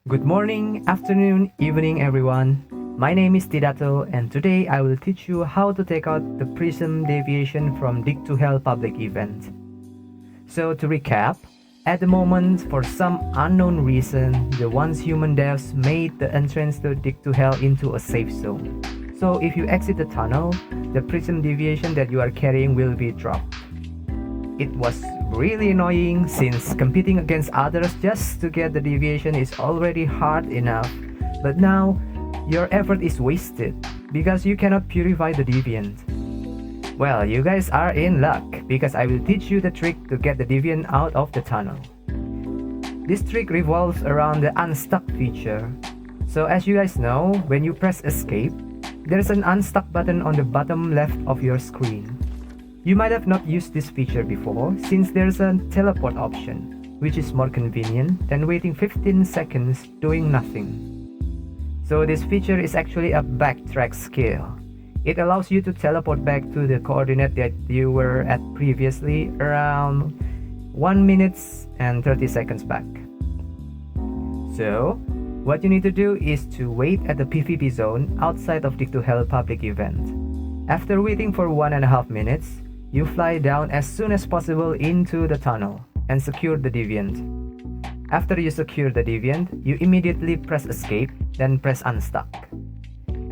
Good morning, afternoon, evening, everyone. My name is Tidato, and today I will teach you how to take out the Prism Deviation from Dig to Hell public event. So, to recap, at the moment, for some unknown reason, the once human devs made the entrance to Dig to Hell into a safe zone. So, if you exit the tunnel, the Prism Deviation that you are carrying will be dropped. It was really annoying since competing against others just to get the deviation is already hard enough, but now your effort is wasted because you cannot purify the deviant. Well, you guys are in luck because I will teach you the trick to get the deviant out of the tunnel. This trick revolves around the unstuck feature. So as you guys know, when you press escape, there's an unstuck button on the bottom left of your screen. You might have not used this feature before since there's a teleport option, which is more convenient than waiting 15 seconds doing nothing. So this feature is actually a backtrack skill. It allows you to teleport back to the coordinate that you were at previously around 1 minute and 30 seconds back. So, what you need to do is to wait at the PvP zone outside of Dig to Hell public event. After waiting for 1.5 minutes, you fly down as soon as possible into the tunnel and secure the deviant. After you secure the deviant, you immediately press escape, then press unstuck.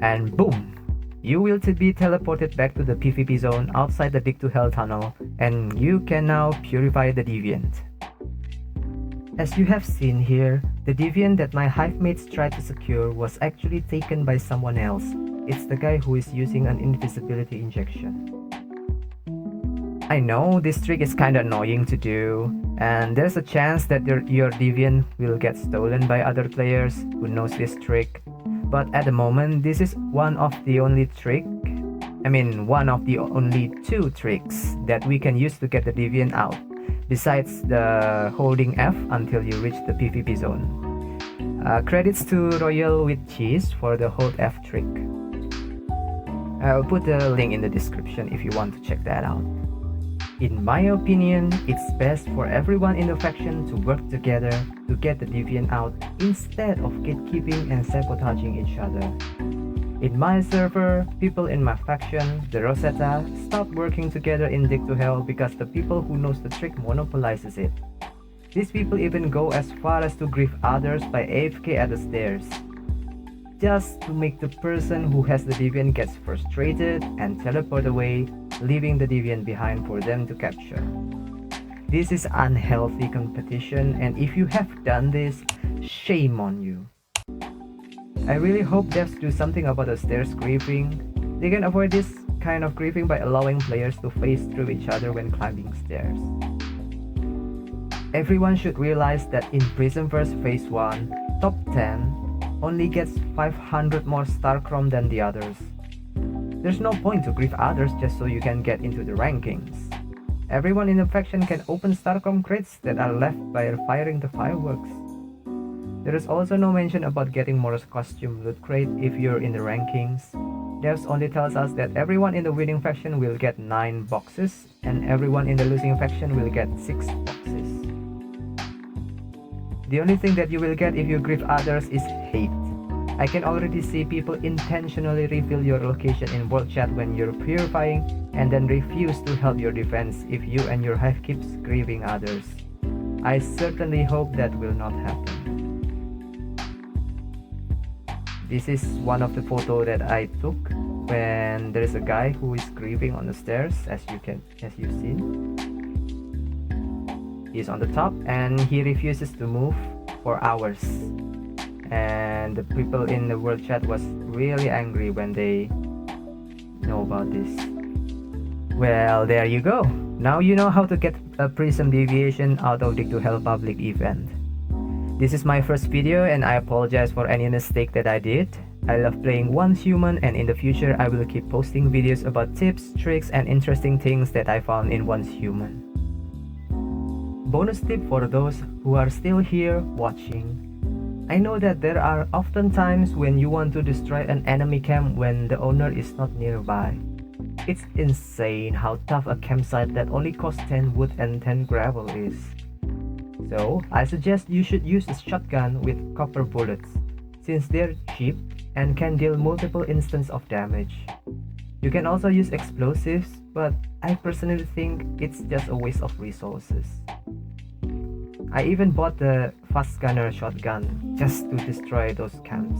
And boom! You will be teleported back to the PvP zone outside the Dig to Hell tunnel, and you can now purify the deviant. As you have seen here, the deviant that my hive mates tried to secure was actually taken by someone else. It's the guy who is using an invisibility injection. I know this trick is kinda annoying to do, and there's a chance that your deviant will get stolen by other players who knows this trick. But at the moment, this is one of the only two tricks that we can use to get the deviant out, besides the holding F until you reach the PvP zone. Credits to Royal with Cheese for the hold F trick. I'll put the link in the description if you want to check that out. In my opinion, it's best for everyone in the faction to work together to get the deviant out instead of gatekeeping and sabotaging each other. In my server, people in my faction, the Rosetta, stopped working together in Dig to Hell because the people who knows the trick monopolizes it. These people even go as far as to grief others by AFK at the stairs, just to make the person who has the deviant gets frustrated and teleport away, leaving the deviant behind for them to capture. This is unhealthy competition, and if you have done this, shame on you. I really hope devs do something about the stairs griefing. They can avoid this kind of griefing by allowing players to phase through each other when climbing stairs. Everyone should realize that in Prismverse Phase 1, top 10 only gets 500 more star chrome than the others. There's no point to grief others just so you can get into the rankings. Everyone in the faction can open star chrome crates that are left by firing the fireworks. There is also no mention about getting more costume loot crate if you're in the rankings. Devs only tells us that everyone in the winning faction will get 9 boxes and everyone in the losing faction will get 6 boxes. The only thing that you will get if you grief others is hate. I can already see people intentionally reveal your location in world chat when you're purifying and then refuse to help your defense if you and your hive keeps grieving others. I certainly hope that will not happen. This is one of the photos that I took when there is a guy who is grieving on the stairs, as you've seen. He's on the top and he refuses to move for hours. And the people in the world chat was really angry when they know about this. Well, there you go. Now you know how to get a Prism Deviation out of Dig to Hell public event. This is my first video and I apologize for any mistake that I did. I love playing Once Human, and in the future I will keep posting videos about tips, tricks and interesting things that I found in Once Human. Bonus tip for those who are still here watching. I know that there are often times when you want to destroy an enemy camp when the owner is not nearby. It's insane how tough a campsite that only costs 10 wood and 10 gravel is. So I suggest you should use a shotgun with copper bullets, since they're cheap and can deal multiple instances of damage. You can also use explosives, but I personally think it's just a waste of resources. I even bought the fast gunner shotgun just to destroy those camps.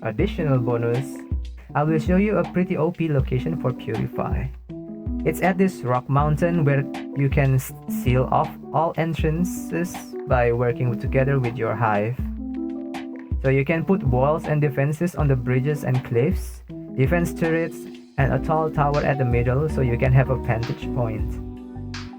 Additional bonus, I will show you a pretty OP location for Purify. It's at this rock mountain where you can seal off all entrances by working together with your hive. So you can put walls and defenses on the bridges and cliffs, defense turrets, and a tall tower at the middle so you can have a vantage point.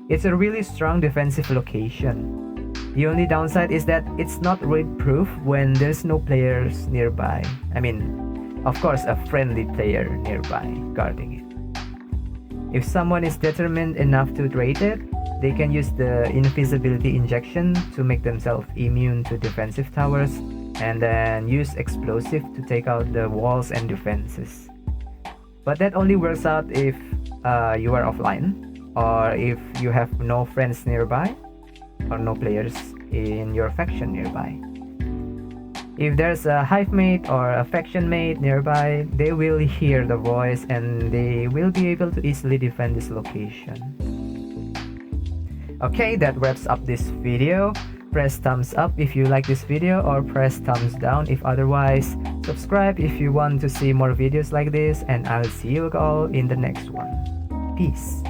It's a really strong defensive location. The only downside is that it's not raid-proof when there's no players nearby. I mean, of course, a friendly player nearby guarding it. If someone is determined enough to raid it, they can use the invisibility injection to make themselves immune to defensive towers, and then use explosive to take out the walls and defenses. But that only works out if you are offline, or if you have no friends nearby, or no players in your faction nearby. If there's a hive mate or a faction mate nearby, they will hear the voice and they will be able to easily defend this location. Okay, that wraps up this video. Press thumbs up if you like this video, or press thumbs down if otherwise. Subscribe if you want to see more videos like this, and I'll see you all in the next one. Peace.